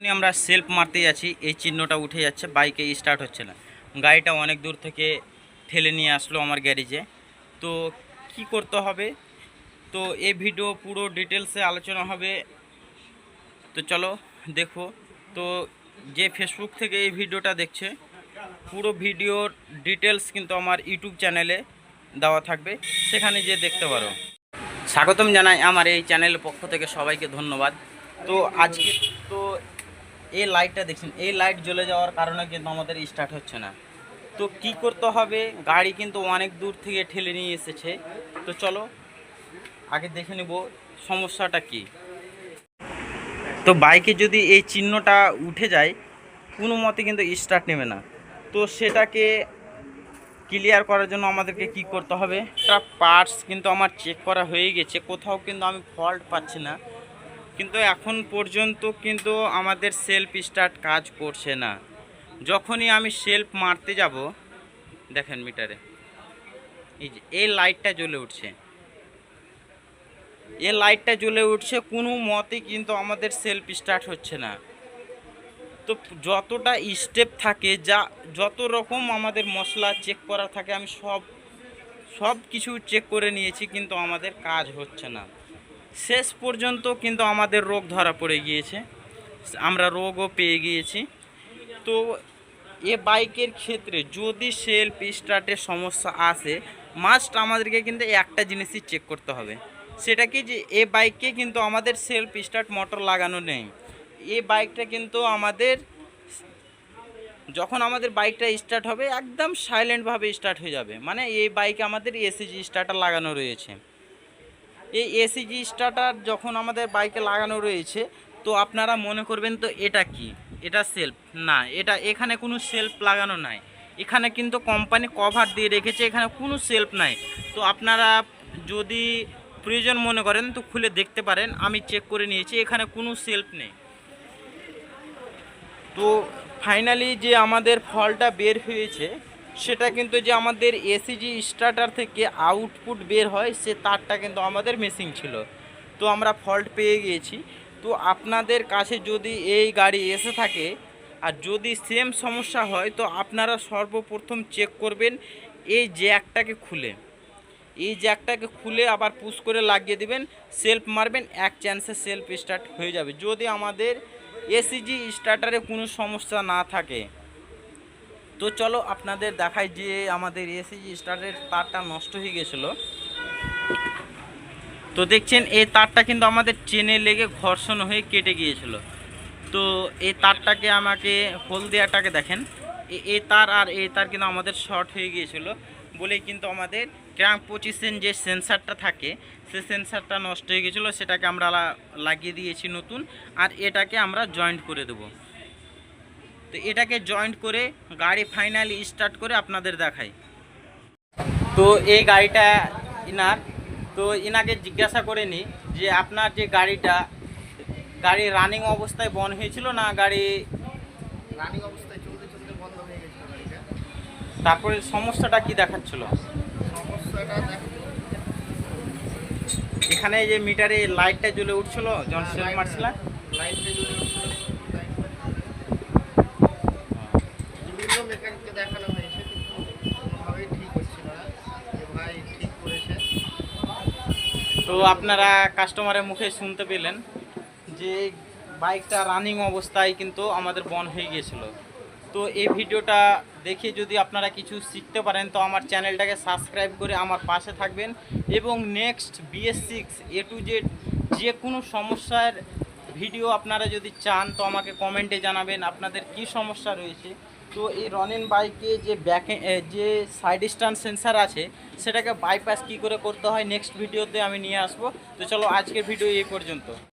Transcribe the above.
আমরা সেলফ মারতে যাচ্ছি, এই চিহ্নটা উঠে যাচ্ছে, বাইকে স্টার্ট হচ্ছে না। গাড়িটা অনেক দূর থেকে ঠেলে নিয়ে আসলো আমার গ্যারেজে। তো কি করতে হবে, তো এই ভিডিও পুরো ডিটেলসে আলোচনা হবে। তো চলো দেখো। তো যে ফেসবুক থেকে এই ভিডিওটা দেখছে, পুরো ভিডিওর ডিটেলস কিন্তু আমার ইউটিউব চ্যানেলে দেওয়া থাকবে, সেখানে যেয়ে দেখতে পারো। স্বাগতম জানাই আমার এই চ্যানেলের পক্ষ থেকে, সবাইকে ধন্যবাদ। তো আজকে তো এই লাইটটা দেখছেন, এই লাইট জ্বলে যাওয়ার কারণে কিন্তু আমাদের স্টার্ট হচ্ছে না। তো কি করতে হবে, গাড়ি কিন্তু অনেক দূর থেকে ঠেলে নিয়ে এসেছে। তো চলো আগে দেখে নেব সমস্যাটা কি। তো বাইকে যদি এই চিহ্নটা উঠে যায়, কোনো মতে কিন্তু স্টার্ট নেবে না। তো সেটাকে ক্লিয়ার করার জন্য আমাদেরকে কি করতে হবে, একটা পার্টস কিন্তু আমার চেক করা হয়ে গেছে, কোথাও কিন্তু আমি ফল্ট পাচ্ছি না। কিন্তু এখন পর্যন্ত কিন্তু আমাদের সেলফ স্টার্ট কাজ করছে না। যখনই আমি সেলফ মারতে যাব, দেখেন মিটারে এই যে এই লাইটটা জ্বলে উঠছে, এই লাইটটা জ্বলে উঠছে, কোনো মতে কিন্তু আমাদের সেলফ স্টার্ট হচ্ছে না। তো যতটা স্টেপ থাকে, যত রকম আমাদের মশলা চেক করা থাকে, আমি সব কিছু চেক করে নিয়েছি, কিন্তু আমাদের কাজ হচ্ছে না। শেষ পর্যন্ত কিন্তু আমাদের রোগ ধরা পড়ে গিয়েছে, আমরা রোগও পেয়ে গিয়েছি। তো এ বাইকের ক্ষেত্রে যদি সেলফ স্টার্টের সমস্যা আসে, মাস্ট আমাদেরকে কিন্তু একটা জিনিসই চেক করতে হবে, সেটা কি, যে এ বাইকে কিন্তু আমাদের সেলফ স্টার্ট মোটর লাগানো নেই। এই বাইকটা কিন্তু আমাদের, যখন আমাদের বাইকটা স্টার্ট হবে একদম সাইলেন্টভাবে স্টার্ট হয়ে যাবে, মানে এই বাইকে আমাদের এসিজি স্টার্টার লাগানো রয়েছে। এই এসিজি স্টার্টার যখন আমাদের বাইকে লাগানো রয়েছে, তো আপনারা মনে করবেন তো এটা কি, এটা সেলফ না, এটা এখানে কোনো সেলফ লাগানো নাই। এখানে কিন্তু কোম্পানি কভার দিয়ে রেখেছে, এখানে কোনো সেলফ নাই। তো আপনারা যদি প্রয়োজন মনে করেন তো খুলে দেখতে পারেন, আমি চেক করে নিয়েছি, এখানে কোনো সেলফ নেই। তো ফাইনালি যে আমাদের ফলটা বের হয়েছে, সেটা কিন্তু যে আমাদের এসিজি স্টার্টার থেকে আউটপুট বের হয়, সে তারটা কিন্তু আমাদের মিসিং ছিল। তো আমরা ফল্ট পেয়ে গিয়েছি। তো আপনাদের কাছে যদি এই গাড়ি এসে থাকে আর যদি সেম সমস্যা হয়, তো আপনারা সর্বপ্রথম চেক করবেন এই জ্যাকটাকে খুলে, এই জ্যাকটাকে খুলে আবার পুশ করে লাগিয়ে দিবেন, সেলফ মারবেন, এক চান্সে সেলফ স্টার্ট হয়ে যাবে, যদি আমাদের এসিজি স্টার্টারে কোনো সমস্যা না থাকে। তো চলো আপনাদের দেখাই যে আমাদের এসিজি স্টার্টারের তারটা নষ্ট হয়ে গেছিলো। তো দেখছেন এই তারটা কিন্তু আমাদের চেনে লেগে ঘর্ষণ হয়ে কেটে গিয়েছিল। তো এই তারটাকে আমাকে হোল দেওয়াটাকে দেখেন, এই তার আর এই তার কিন্তু আমাদের শর্ট হয়ে গিয়েছিলো বলেই কিন্তু আমাদের ক্র্যাঙ্ক পজিশন যে সেন্সারটা থাকে, সে সেন্সারটা নষ্ট হয়ে গেছিলো, সেটাকে আমরা লাগিয়ে দিয়েছি নতুন, আর এটাকে আমরা জয়েন্ট করে দেব। তো এটাকে জয়েন্ট করে গাড়ি ফাইনালি স্টার্ট করে আপনাদের দেখাই। তো এই গাড়িটা ইনার, তো ইনাকে জিজ্ঞাসা করে নিই যে আপনার যে গাড়ি রানিং অবস্থায় বন্ধ হয়েছিল না, গাড়ি রানিং অবস্থায় চলতে চলতে বন্ধ হয়ে গেছিল গাড়িটা। তারপরে সমস্যাটা কি দেখাচ্ছিল? সমস্যাটা এখানে যে মিটারে লাইটটা জ্বলে উঠছিল যখন সেল মারছিলাম, লাইটটা জ্বলে উঠছিল। বিভিন্ন মেকানিককে দেখানো হয়েছে, কিন্তু কোনোভাবেই ঠিক হচ্ছিল না। যে ভাই ঠিক করেছে। তো আপনারা কাস্টমারের মুখে শুনতে পেলেন যে বাইকটা রানিং অবস্থায় কিন্তু আমাদের বন্ধ হয়ে গিয়েছিল। তো এই ভিডিওটা দেখে যদি আপনারা কিছু শিখতে পারেন, তো আমার চ্যানেলটাকে সাবস্ক্রাইব করে আমার পাশে থাকবেন, এবং next BS6 A to Z যে কোনো সমস্যার ভিডিও আপনারা যদি চান, তো আমাকে কমেন্টে জানাবেন আপনাদের কি সমস্যা রয়েছে। তো এই রনিন বাইকে যে যে সাইড স্ট্যান্ড সেন্সার আছে, সেটাকে বাইপাস কি করে করতে হয় নেক্সট ভিডিওতে আমি নিয়ে আসবো। তো চলো আজকের ভিডিও এই পর্যন্ত।